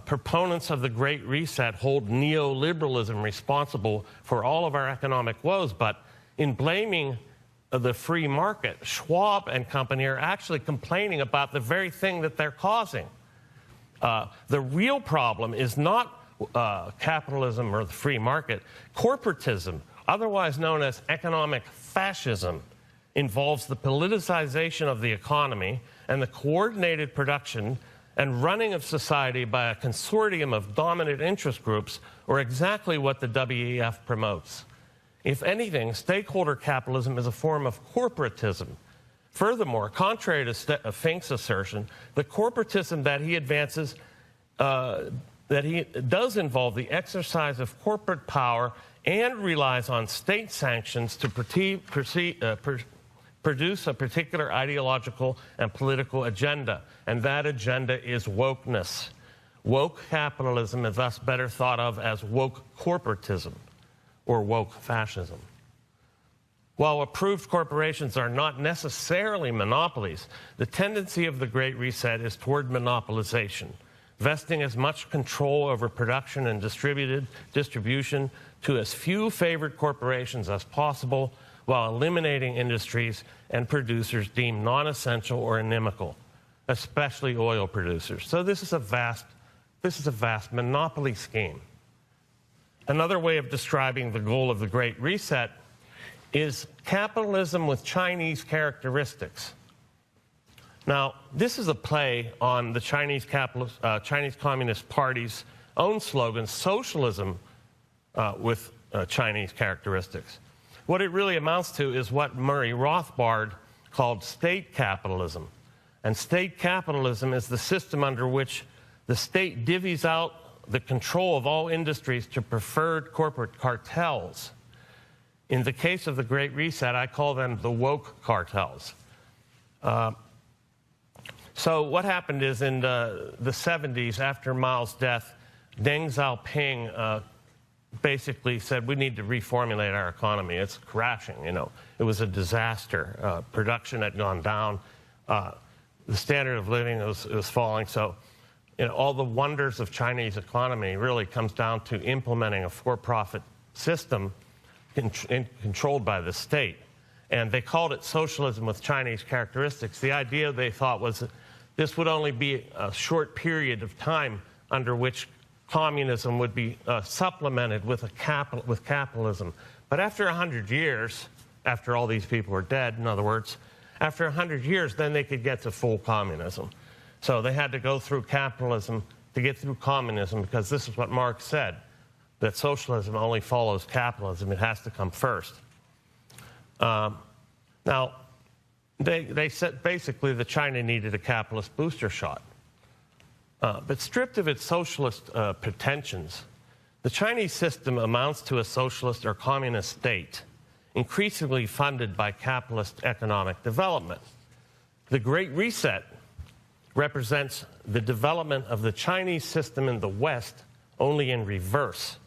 Proponents of the Great Reset hold neoliberalism responsible for all of our economic woes, but in blaming the free market, Schwab and company are actually complaining about the very thing that they're causing. The real problem is not capitalism or the free market. Corporatism, otherwise known as economic fascism, involves the politicization of the economy and the coordinated production and running of society by a consortium of dominant interest groups, or exactly what the WEF promotes. If anything, stakeholder capitalism is a form of corporatism. Furthermore, contrary to Fink's assertion, the corporatism that he advances does involve the exercise of corporate power and relies on state sanctions to produce a particular ideological and political agenda, and that agenda is wokeness. Woke capitalism is thus better thought of as woke corporatism or woke fascism. While approved corporations are not necessarily monopolies, the tendency of the Great Reset is toward monopolization, vesting as much control over production and distribution to as few favored corporations as possible, while eliminating industries and producers deemed non-essential or inimical, especially oil producers. So this is a vast monopoly scheme. Another way of describing the goal of the Great Reset is capitalism with Chinese characteristics. Now, this is a play on the Chinese Communist Party's own slogan, socialism with Chinese characteristics. What it really amounts to is what Murray Rothbard called state capitalism. And state capitalism is the system under which the state divvies out the control of all industries to preferred corporate cartels. In the case of the Great Reset, I call them the woke cartels. So what happened is in the 70s, after Mao's death, Deng Xiaoping basically said, we need to reformulate our economy. It's crashing, you know. It was a disaster. Production had gone down. The standard of living was falling. So, you know, all the wonders of Chinese economy really comes down to implementing a for-profit system controlled by the state. And they called it socialism with Chinese characteristics. The idea, they thought, was that this would only be a short period of time under which communism would be supplemented with capitalism. But after 100 years, after all these people were dead, in other words, after 100 years, then they could get to full communism. So they had to go through capitalism to get through communism, because this is what Marx said, that socialism only follows capitalism. It has to come first. Now, they said basically that China needed a capitalist booster shot. But stripped of its socialist pretensions, the Chinese system amounts to a socialist or communist state, increasingly funded by capitalist economic development. The Great Reset represents the development of the Chinese system in the West, only in reverse.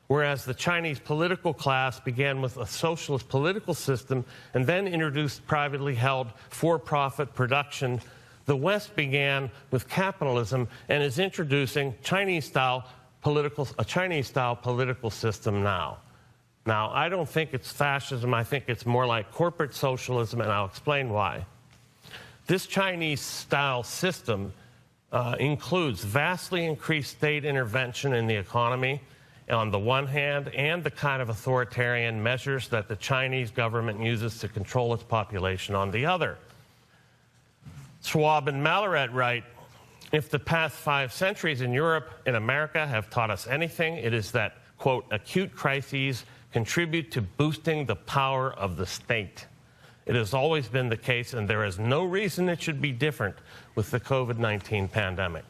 whereas the Chinese political class began with a socialist political system and then introduced privately held for-profit production. The West began with capitalism and is introducing a Chinese-style political system now. Now, I don't think it's fascism. I think it's more like corporate socialism, and I'll explain why. This Chinese-style system includes vastly increased state intervention in the economy on the one hand, and the kind of authoritarian measures that the Chinese government uses to control its population on the other. Schwab and Mallaret write, if the past 5 centuries in Europe and America have taught us anything, it is that, quote, acute crises contribute to boosting the power of the state. It has always been the case, and there is no reason it should be different with the COVID-19 pandemic.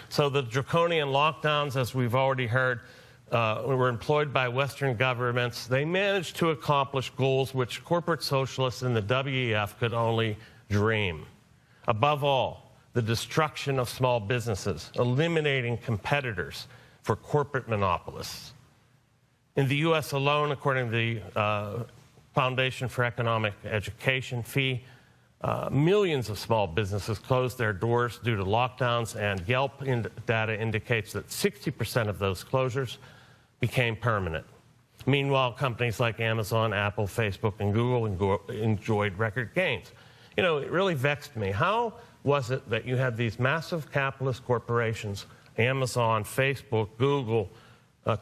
So the draconian lockdowns, as we've already heard, were employed by Western governments. They managed to accomplish goals which corporate socialists in the WEF could only dream. Above all, the destruction of small businesses, eliminating competitors for corporate monopolists. In the U.S. alone, according to the Foundation for Economic Education, FEE, millions of small businesses closed their doors due to lockdowns, and Yelp data indicates that 60% of those closures became permanent. Meanwhile, companies like Amazon, Apple, Facebook, and Google enjoyed record gains. You know, it really vexed me. How was it that you had these massive capitalist corporations, Amazon, Facebook, Google,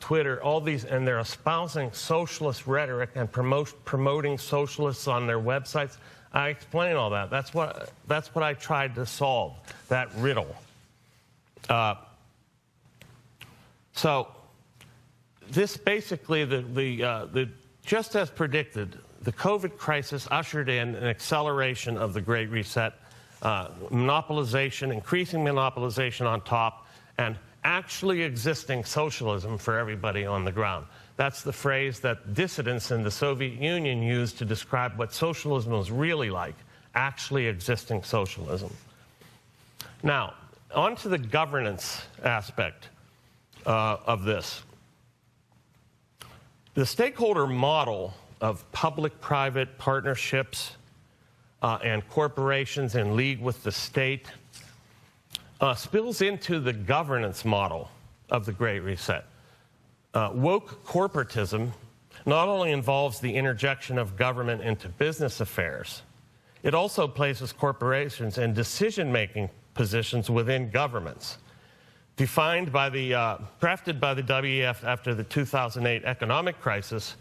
Twitter, all these, and they're espousing socialist rhetoric and promoting socialists on their websites? I explain all that. That's what I tried to solve, that riddle. So this basically, just as predicted, the COVID crisis ushered in an acceleration of the Great Reset, monopolization, increasing monopolization on top, and actually existing socialism for everybody on the ground. That's the phrase that dissidents in the Soviet Union used to describe what socialism was really like, actually existing socialism. Now, on to the governance aspect of this. The stakeholder model of public-private partnerships and corporations in league with the state spills into the governance model of the Great Reset. Woke corporatism not only involves the interjection of government into business affairs, it also places corporations in decision-making positions within governments. Defined by crafted by the WEF after the 2008 economic crisis,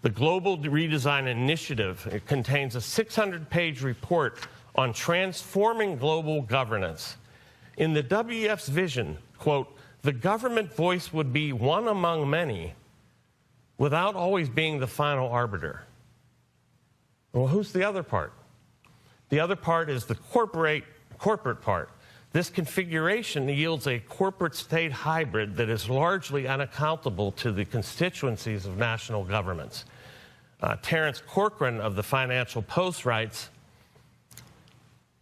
the Global Redesign Initiative contains a 600-page report on transforming global governance. In the WEF's vision, quote, the government voice would be one among many without always being the final arbiter. Well, who's the other part? The other part is the corporate part. This configuration yields a corporate-state hybrid that is largely unaccountable to the constituencies of national governments. Terence Corcoran of the Financial Post writes,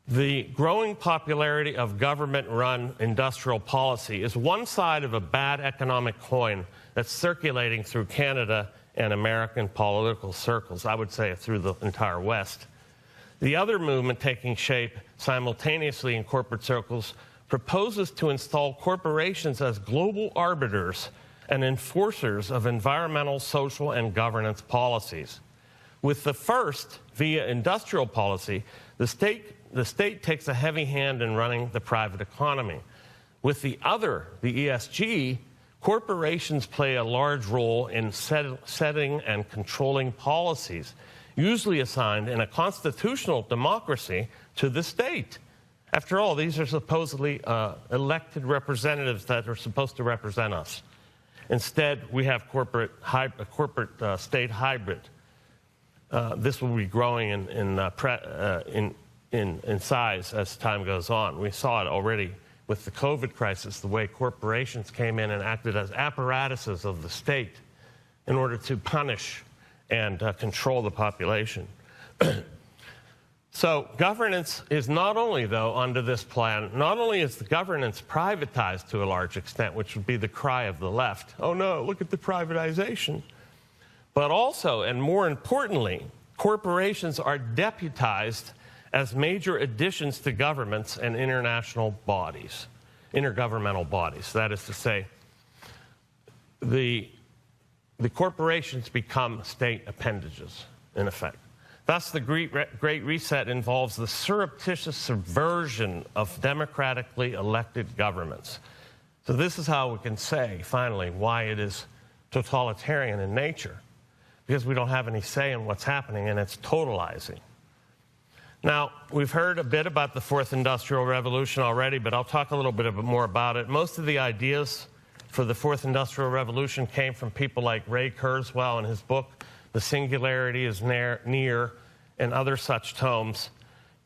the growing popularity of government-run industrial policy is one side of a bad economic coin that's circulating through Canada and American political circles, I would say through the entire West. The other movement taking shape simultaneously in corporate circles proposes to install corporations as global arbiters and enforcers of environmental, social, and governance policies. With the first, via industrial policy, the state takes a heavy hand in running the private economy. With the other, the ESG, corporations play a large role in setting and controlling policies, usually assigned in a constitutional democracy to the state. After all, these are supposedly elected representatives that are supposed to represent us. Instead, we have a state hybrid. This will be growing in size as time goes on. We saw it already with the COVID crisis, the way corporations came in and acted as apparatuses of the state in order to punish and control the population. So governance is not only, though, under this plan, not only is the governance privatized to a large extent, which would be the cry of the left, oh no, look at the privatization, but also, and more importantly, corporations are deputized as major additions to governments and international bodies, intergovernmental bodies. That is to say, the corporations become state appendages, in effect. Thus, the Great Reset involves the surreptitious subversion of democratically elected governments. So this is how we can say, finally, why it is totalitarian in nature, because we don't have any say in what's happening, and it's totalizing. Now, we've heard a bit about the Fourth Industrial Revolution already, but I'll talk a little bit more about it. Most of the ideas for the Fourth Industrial Revolution came from people like Ray Kurzweil in his book, The Singularity is Near, and other such tomes,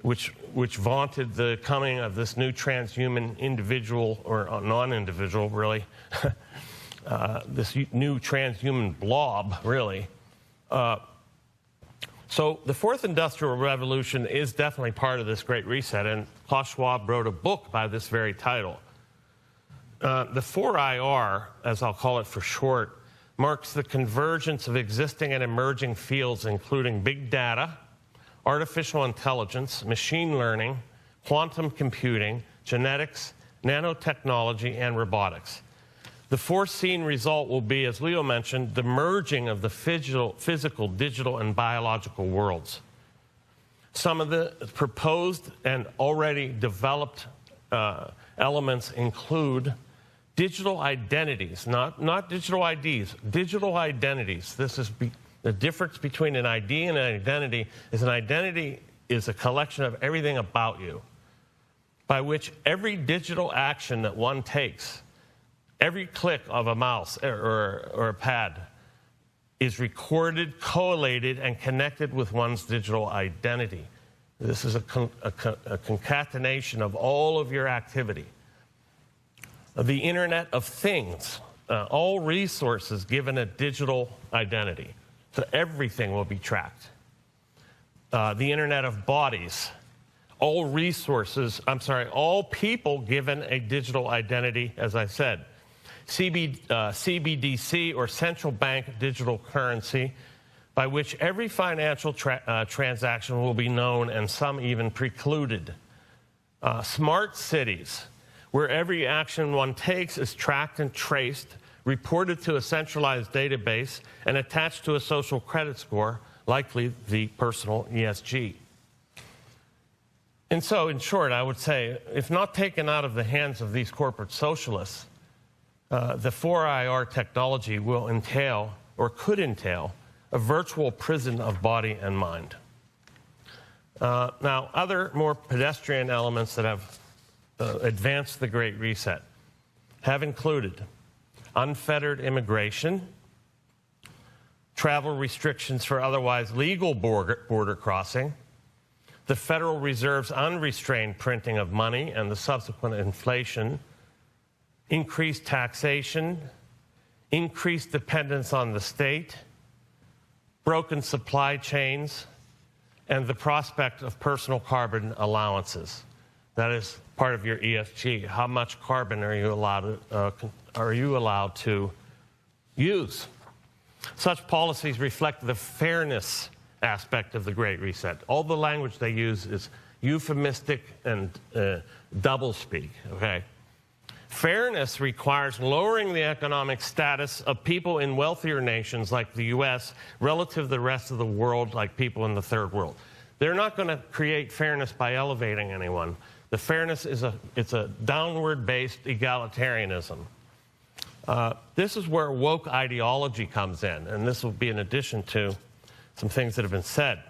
which vaunted the coming of this new transhuman individual, or non-individual, really, this new transhuman blob, really. So the Fourth Industrial Revolution is definitely part of this Great Reset, and Klaus Schwab wrote a book by this very title. The 4IR, as I'll call it for short, marks the convergence of existing and emerging fields, including big data, artificial intelligence, machine learning, quantum computing, genetics, nanotechnology, and robotics. The foreseen result will be, as Leo mentioned, the merging of the physical, digital, and biological worlds. Some of the proposed and already developed elements include digital identities, not digital IDs, digital identities. This is the difference between an ID and an identity is a collection of everything about you, by which every digital action that one takes, every click of a mouse or a pad, is recorded, collated, and connected with one's digital identity. This is a concatenation of all of your activity. The Internet of Things, all resources given a digital identity. So everything will be tracked. The Internet of Bodies, all people given a digital identity, as I said. CBDC, or central bank digital currency, by which every financial transaction will be known and some even precluded. Smart cities, where every action one takes is tracked and traced, reported to a centralized database, and attached to a social credit score, likely the personal ESG. And so, in short, I would say, if not taken out of the hands of these corporate socialists, the 4IR technology will entail, or could entail, a virtual prison of body and mind. Now, other more pedestrian elements that have advanced the Great Reset have included unfettered immigration, travel restrictions for otherwise legal border crossing, the Federal Reserve's unrestrained printing of money and the subsequent inflation, increased taxation, increased dependence on the state, broken supply chains, and the prospect of personal carbon allowances. That is part of your ESG. How much carbon are you allowed to use? Such policies reflect the fairness aspect of the Great Reset. All the language they use is euphemistic and doublespeak, okay? Fairness requires lowering the economic status of people in wealthier nations like the U.S. relative to the rest of the world, like people in the third world. They're not going to create fairness by elevating anyone. The fairness is it's a downward-based egalitarianism. This is where woke ideology comes in, and this will be in addition to some things that have been said.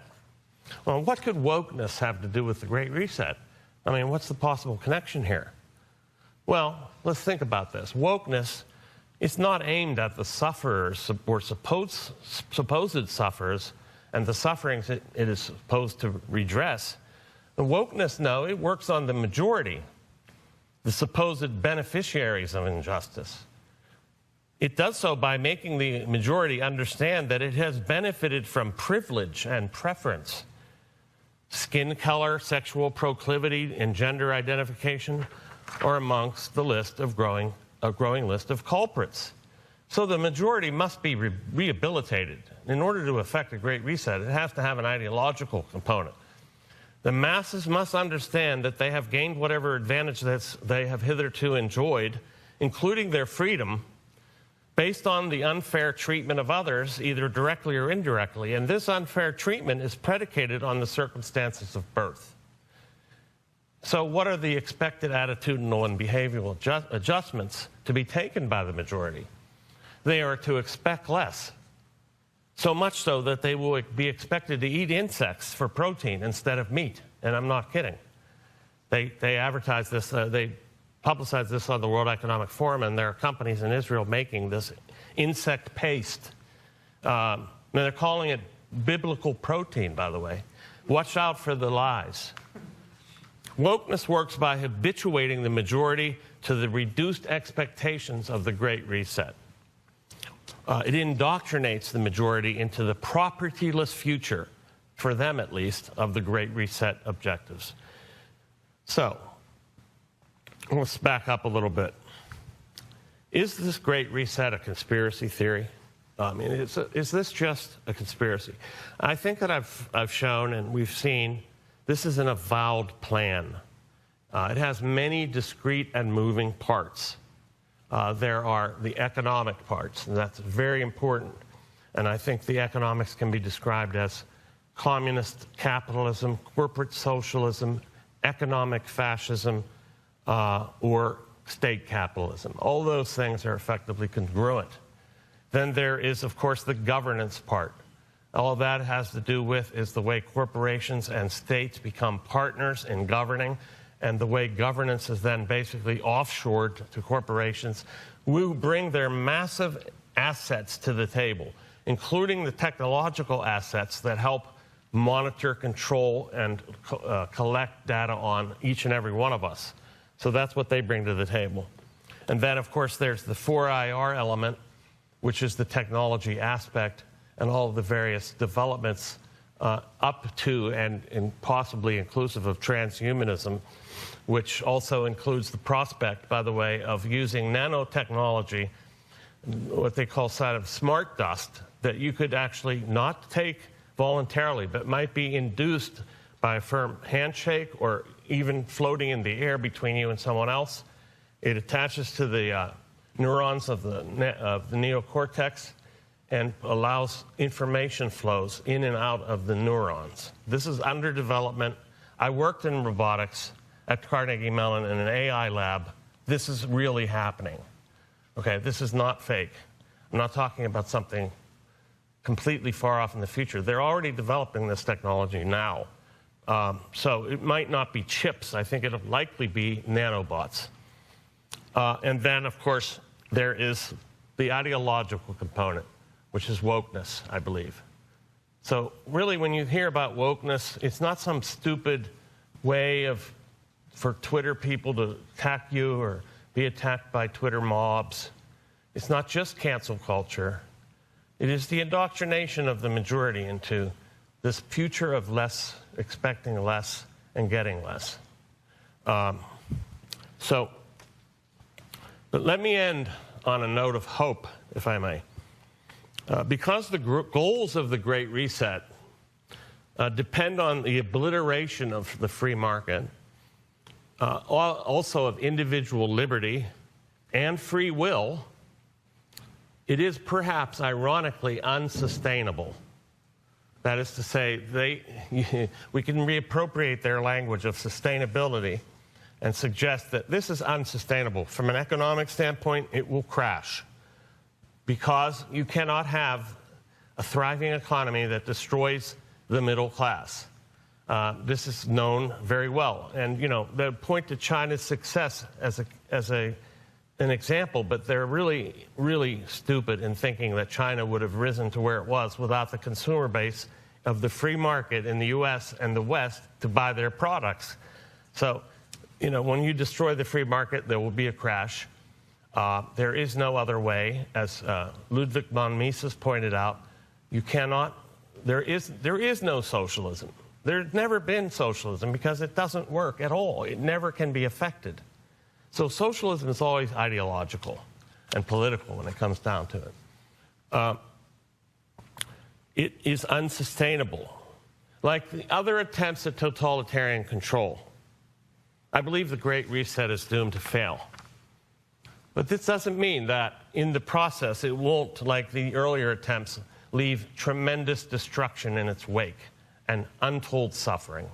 Well, what could wokeness have to do with the Great Reset? I mean, what's the possible connection here? Well, let's think about this. Wokeness is not aimed at the sufferers or supposed sufferers and the sufferings it is supposed to redress. The wokeness, no, it works on the majority, the supposed beneficiaries of injustice. It does so by making the majority understand that it has benefited from privilege and preference. skin color, sexual proclivity, and gender identification are amongst the growing list of culprits. So the majority must be rehabilitated. In order to effect a Great Reset, it has to have an ideological component. The masses must understand that they have gained whatever advantage that they have hitherto enjoyed, including their freedom, based on the unfair treatment of others, either directly or indirectly. And this unfair treatment is predicated on the circumstances of birth. So what are the expected attitudinal and behavioral adjustments to be taken by the majority? They are to expect less, so much so that they will be expected to eat insects for protein instead of meat. And I'm not kidding. They advertise this, they publicize this on the World Economic Forum, and there are companies in Israel making this insect paste. And they're calling it biblical protein, by the way. Watch out for the lies. Wokeness works by habituating the majority to the reduced expectations of the Great Reset. It indoctrinates the majority into the propertyless future, for them at least, of the Great Reset objectives. So, let's back up a little bit. Is this Great Reset a conspiracy theory? I mean, is this just a conspiracy? I think that I've shown and we've seen this is an avowed plan. It has many discrete and moving parts. There are the economic parts, and that's very important. And I think the economics can be described as communist capitalism, corporate socialism, economic fascism, or state capitalism. All those things are effectively congruent. Then there is, of course, the governance part. All that has to do with is the way corporations and states become partners in governing, and the way governance is then basically offshored to corporations who bring their massive assets to the table, including the technological assets that help monitor, control, and collect data on each and every one of us. So that's what they bring to the table. And then, of course, there's the 4IR element, which is the technology aspect, and all of the various developments up to and possibly inclusive of transhumanism, which also includes the prospect, by the way, of using nanotechnology, what they call sort of smart dust, that you could actually not take voluntarily, but might be induced by a firm handshake or even floating in the air between you and someone else. It attaches to the neurons of the neocortex and allows information flows in and out of the neurons. This is under development. I worked in robotics at Carnegie Mellon in an AI lab. This is really happening. Okay, this is not fake. I'm not talking about something completely far off in the future. They're already developing this technology now. So it might not be chips. I think it'll likely be nanobots. And then, of course, there is the ideological component, which is wokeness, I believe. So really, when you hear about wokeness, it's not some stupid way for Twitter people to attack you or be attacked by Twitter mobs. It's not just cancel culture. It is the indoctrination of the majority into this future of less, expecting less, and getting less. But let me end on a note of hope, if I may. Because the goals of the Great Reset depend on the obliteration of the free market, also of individual liberty and free will, it is perhaps ironically unsustainable. That is to say, we can reappropriate their language of sustainability and suggest that this is unsustainable. From an economic standpoint, it will crash, because you cannot have a thriving economy that destroys the middle class. This is known very well. And, you know, they point to China's success as an example, but they're really, really stupid in thinking that China would have risen to where it was without the consumer base of the free market in the U.S. and the West to buy their products. So, you know, when you destroy the free market, there will be a crash. There is no other way, as Ludwig von Mises pointed out. You cannot. There is no socialism. There's never been socialism because it doesn't work at all. It never can be affected. So socialism is always ideological and political when it comes down to it. It is unsustainable. Like the other attempts at totalitarian control, I believe the Great Reset is doomed to fail. But this doesn't mean that in the process it won't, like the earlier attempts, leave tremendous destruction in its wake and untold suffering,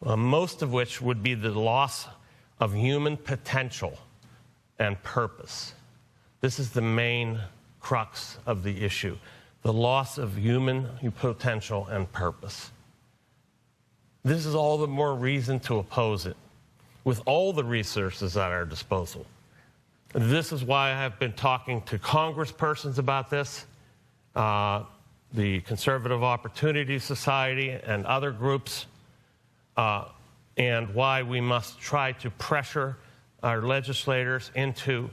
most of which would be the loss of human potential and purpose. This is the main crux of the issue, the loss of human potential and purpose. This is all the more reason to oppose it, with all the resources at our disposal. This is why I have been talking to congresspersons about this, the Conservative Opportunity Society and other groups, and why we must try to pressure our legislators into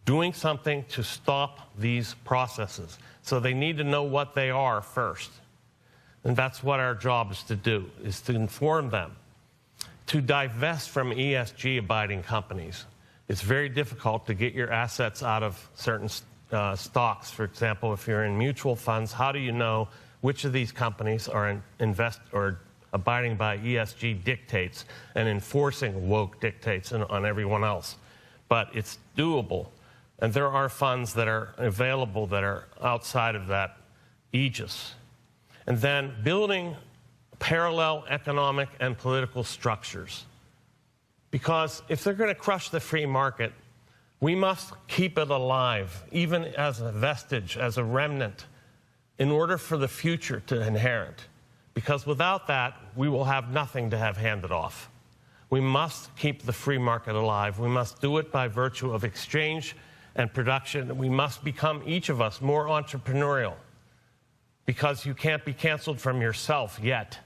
doing something to stop these processes. So they need to know what they are first. And that's what our job is to do, is to inform them. To divest from ESG-abiding companies. It's very difficult to get your assets out of certain stocks. For example, if you're in mutual funds, how do you know which of these companies are abiding by ESG dictates and enforcing woke dictates on everyone else? But it's doable. And there are funds that are available that are outside of that aegis. And then building parallel economic and political structures. Because if they're going to crush the free market, we must keep it alive, even as a vestige, as a remnant, in order for the future to inherit. Because without that, we will have nothing to have handed off. We must keep the free market alive. We must do it by virtue of exchange and production. We must become, each of us, more entrepreneurial. Because you can't be canceled from yourself yet.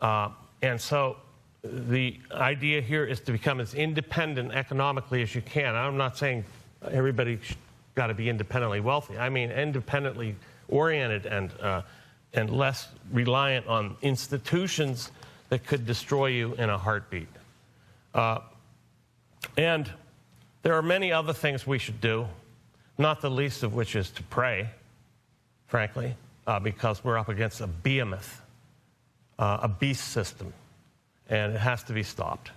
And so the idea here is to become as independent economically as you can. I'm not saying everybody's got to be independently wealthy. I mean independently oriented and less reliant on institutions that could destroy you in a heartbeat. And there are many other things we should do, not the least of which is to pray, frankly, because we're up against a behemoth, a beast system, and it has to be stopped.